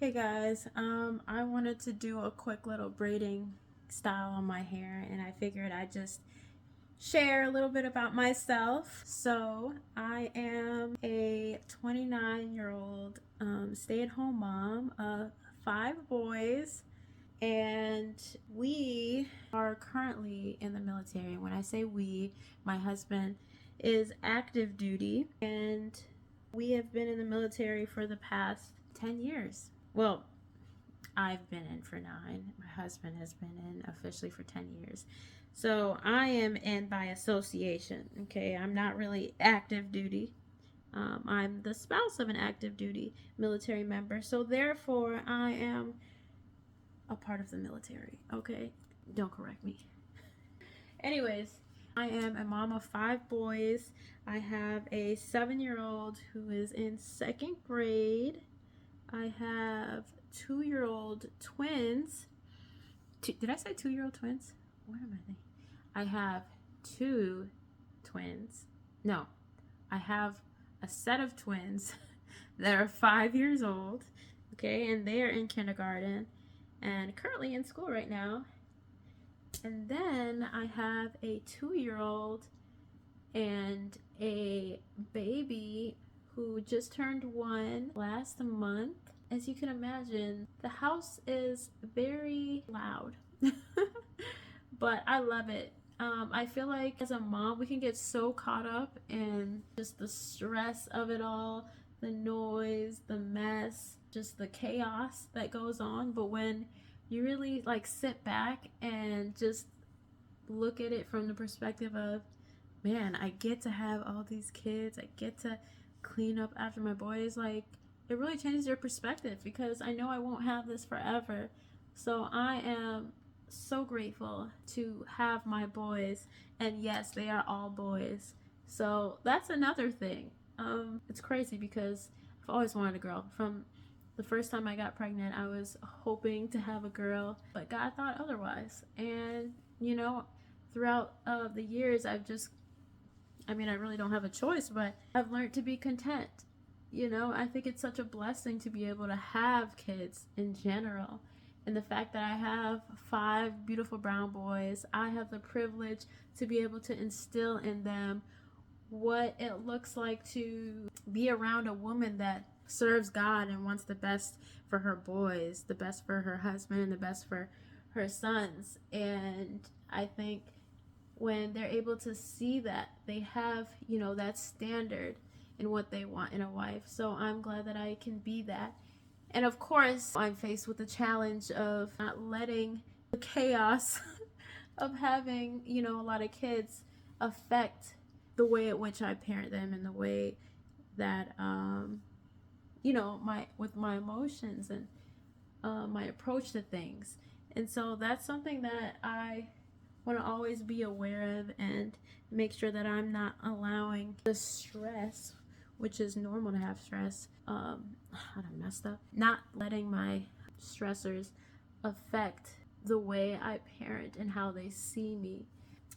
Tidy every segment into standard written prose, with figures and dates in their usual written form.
Hey guys, I wanted to do a quick little braiding style on my hair, and I figured I'd just share a little bit about myself. So, I am a 29-year-old stay-at-home mom of 5 boys, and we are currently in the military. When I say we, my husband is active duty, and we have been in the military for the past 10 years. Well, I've been in for 9. My husband has been in officially for 10 years. So I am in by association. Okay, I'm not really active duty. I'm the spouse of an active duty military member. So therefore, I am a part of the military. Okay, don't correct me. Anyways, I am a mom of 5 boys. I have a 7-year-old who is in second grade. I have 2-year-old twins. Did I say 2-year-old twins? What am I thinking? I have 2 twins. No, I have a set of twins that are 5 years old. Okay, and they are in kindergarten and currently in school right now. And then I have a 2-year-old and a baby who just turned 1 last month. As you can imagine, the house is very loud, but I love it. I feel like as a mom, we can get so caught up in just the stress of it all, the noise, the mess, just the chaos that goes on. But when you really like sit back and just look at it from the perspective of, man, I get to have all these kids, I get to clean up after my boys, like, it really changes your perspective because I know I won't have this forever. So I am so grateful to have my boys, and yes, they are all boys. So that's another thing. It's crazy because I've always wanted a girl. From the first time I got pregnant, I was hoping to have a girl, but God thought otherwise. And throughout the years, I really don't have a choice, but I've learned to be content. I think it's such a blessing to be able to have kids in general. And the fact that I have 5 beautiful brown boys, I have the privilege to be able to instill in them what it looks like to be around a woman that serves God and wants the best for her boys, the best for her husband, and the best for her sons. And I think when they're able to see that, they have, that standard in what they want in a wife. So I'm glad that I can be that. And of course, I'm faced with the challenge of not letting the chaos of having, a lot of kids affect the way at which I parent them and the way that, with my emotions and my approach to things. And so that's something that I want to always be aware of and make sure that I'm not allowing the stress, which is normal to have stress. I messed up. Not letting my stressors affect the way I parent and how they see me.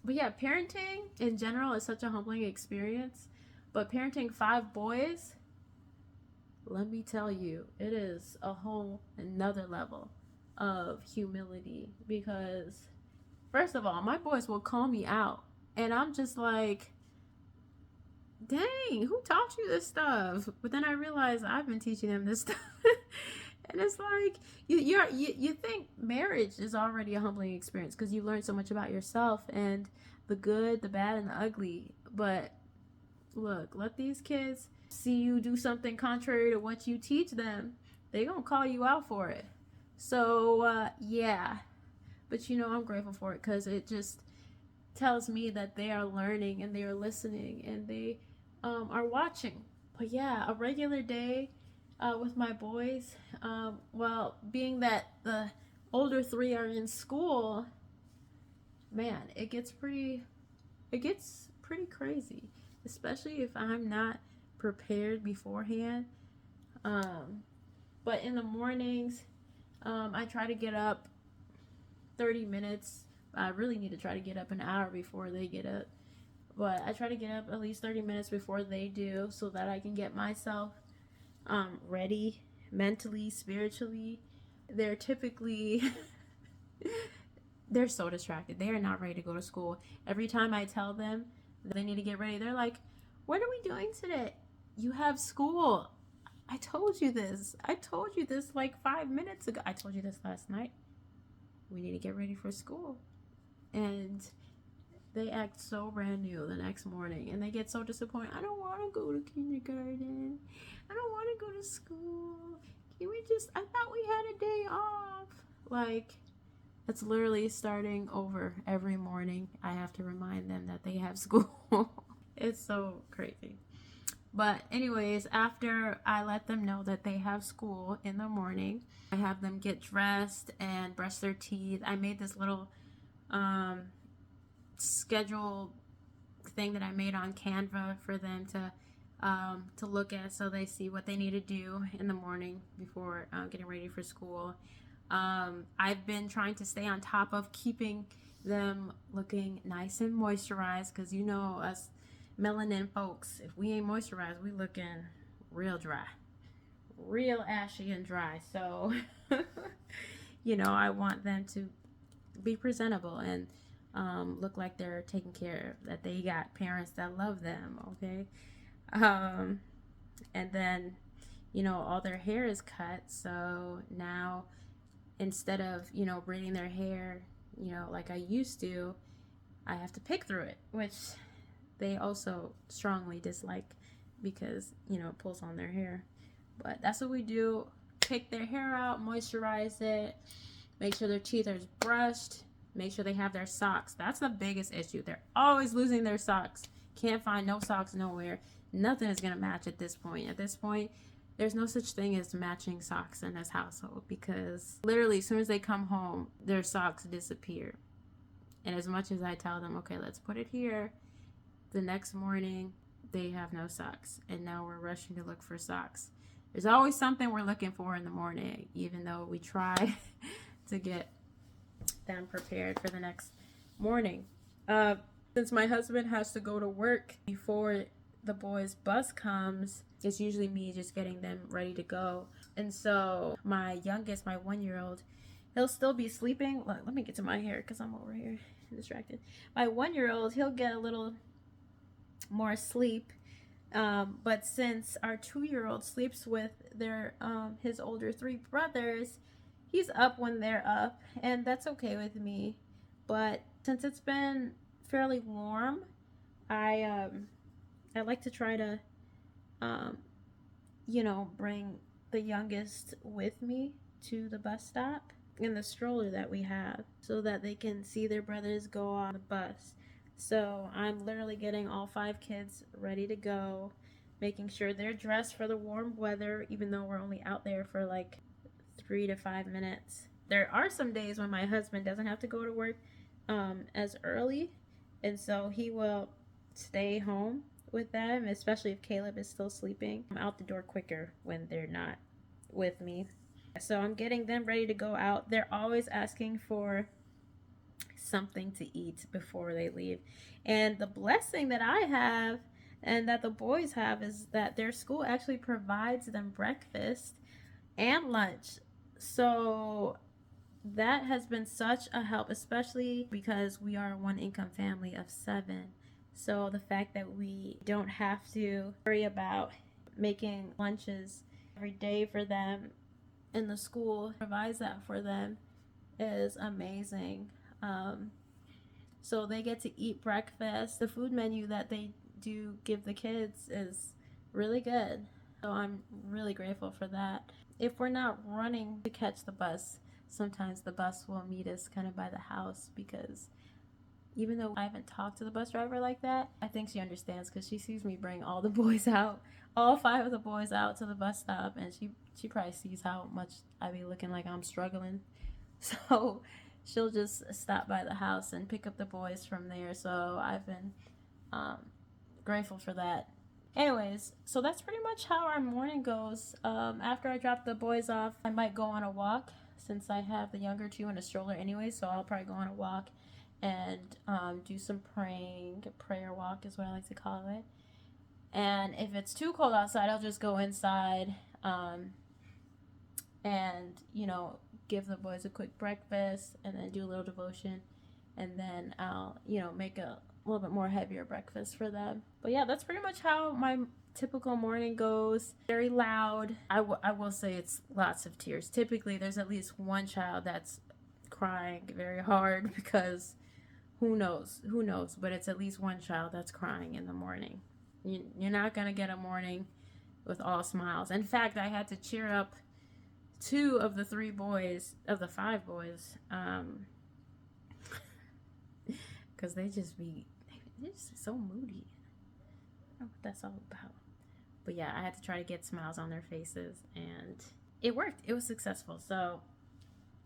But yeah, parenting in general is such a humbling experience. But parenting 5 boys, let me tell you, it is a whole another level of humility because first of all, my boys will call me out, and I'm just like, dang, who taught you this stuff? But then I realized I've been teaching them this stuff. And it's like, you think marriage is already a humbling experience because you learn so much about yourself and the good, the bad, and the ugly. But look, let these kids see you do something contrary to what you teach them. They're going to call you out for it. So, yeah. But I'm grateful for it because it just tells me that they are learning and they are listening and they are watching. But yeah, a regular day with my boys, being that the older 3 are in school, man, it gets pretty crazy, especially if I'm not prepared beforehand. But in the mornings, I try to get up 30 minutes. I really need to try to get up an hour before they get up. But I try to get up at least 30 minutes before they do so that I can get myself ready mentally, spiritually, they're typically they're so distracted. They are not ready to go to school. Every time I tell them they need to get ready, they're like, what are we doing today? You have school. I told you this. I told you this like 5 minutes ago. I told you this last night. We need to get ready for school. And they act so brand new the next morning, and they get so disappointed. I don't want to go to kindergarten. I don't want to go to school. Can we just, I thought we had a day off. Like, it's literally starting over every morning. I have to remind them that they have school. It's so crazy. But anyways, after I let them know that they have school in the morning, I have them get dressed and brush their teeth. I made this little schedule thing that I made on Canva for them to look at, so they see what they need to do in the morning before getting ready for school. I've been trying to stay on top of keeping them looking nice and moisturized, because you know us melanin folks, if we ain't moisturized, we looking real dry, real ashy and dry. So you know, I want them to be presentable and look like they're taken care of, that they got parents that love them. Okay. And then, you know, all their hair is cut, so now instead of, you know, braiding their hair, you know, like I used to, I have to pick through it, which they also strongly dislike because, you know, it pulls on their hair. But that's what we do. Pick their hair out, moisturize it, make sure their teeth are brushed, make sure they have their socks. That's the biggest issue. They're always losing their socks. Can't find no socks nowhere. Nothing is going to match at this point. At this point, there's no such thing as matching socks in this household, because literally as soon as they come home, their socks disappear. And as much as I tell them, okay, let's put it here, the next morning they have no socks, and now we're rushing to look for socks. There's always something we're looking for in the morning, even though we try to get them prepared for the next morning. Since my husband has to go to work before the boys' bus comes, it's usually me just getting them ready to go. And so my youngest, my 1-year-old, he'll still be sleeping. Let me get to my hair because I'm over here distracted. My 1-year-old, he'll get a little more sleep. But since our 2-year-old sleeps with his older 3 brothers, he's up when they're up, and that's okay with me. But since it's been fairly warm, I like to try to you know, bring the youngest with me to the bus stop in the stroller that we have, so that they can see their brothers go on the bus. So I'm literally getting all 5 kids ready to go, making sure they're dressed for the warm weather, even though we're only out there for like 3 to 5 minutes. There are some days when my husband doesn't have to go to work as early, and so he will stay home with them, especially if Caleb is still sleeping. I'm out the door quicker when they're not with me. So I'm getting them ready to go out. They're always asking for something to eat before they leave. And the blessing that I have and that the boys have is that their school actually provides them breakfast and lunch. So that has been such a help, especially because we are a 1-income family of 7. So the fact that we don't have to worry about making lunches every day for them, and the school provides that for them, is amazing. So they get to eat breakfast. The food menu that they do give the kids is really good. So I'm really grateful for that. If we're not running to catch the bus, sometimes the bus will meet us kind of by the house, because even though I haven't talked to the bus driver like that, I think she understands, because she sees me bring all the boys out, all 5 of the boys out to the bus stop, and she probably sees how much I be looking like I'm struggling. So she'll just stop by the house and pick up the boys from there. So I've been grateful for that. Anyways, so that's pretty much how our morning goes. After I drop the boys off, I might go on a walk, since I have the younger 2 in a stroller anyway, so I'll probably go on a walk and do some praying. Prayer walk is what I like to call it. And if it's too cold outside, I'll just go inside and, you know, give the boys a quick breakfast and then do a little devotion. And then I'll, you know, make a little bit more heavier breakfast for them. But yeah, that's pretty much how my typical morning goes. Very loud. I will say it's lots of tears. Typically, there's at least one child that's crying very hard because who knows? Who knows? But it's at least one child that's crying in the morning. You're not going to get a morning with all smiles. In fact, I had to cheer up 2 of the 3 boys, of the 5 boys, because they're just so moody. I don't know what that's all about. But yeah, I had to try to get smiles on their faces, and it worked. It was successful. So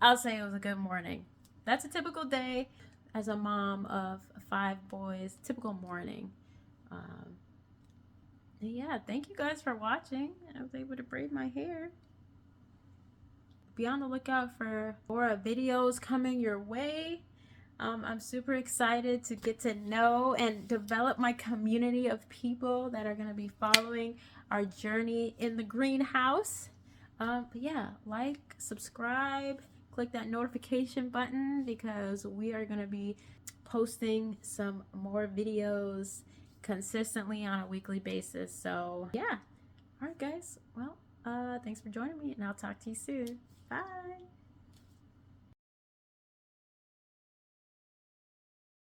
I'll say it was a good morning. That's a typical day as a mom of 5 boys. Typical morning. Yeah, thank you guys for watching. I was able to braid my hair. Be on the lookout for more videos coming your way. I'm super excited to get to know and develop my community of people that are going to be following our journey in the greenhouse. But yeah, like, subscribe, click that notification button, because we are going to be posting some more videos consistently on a weekly basis. So yeah. All right, guys. Well, thanks for joining me, and I'll talk to you soon. Bye.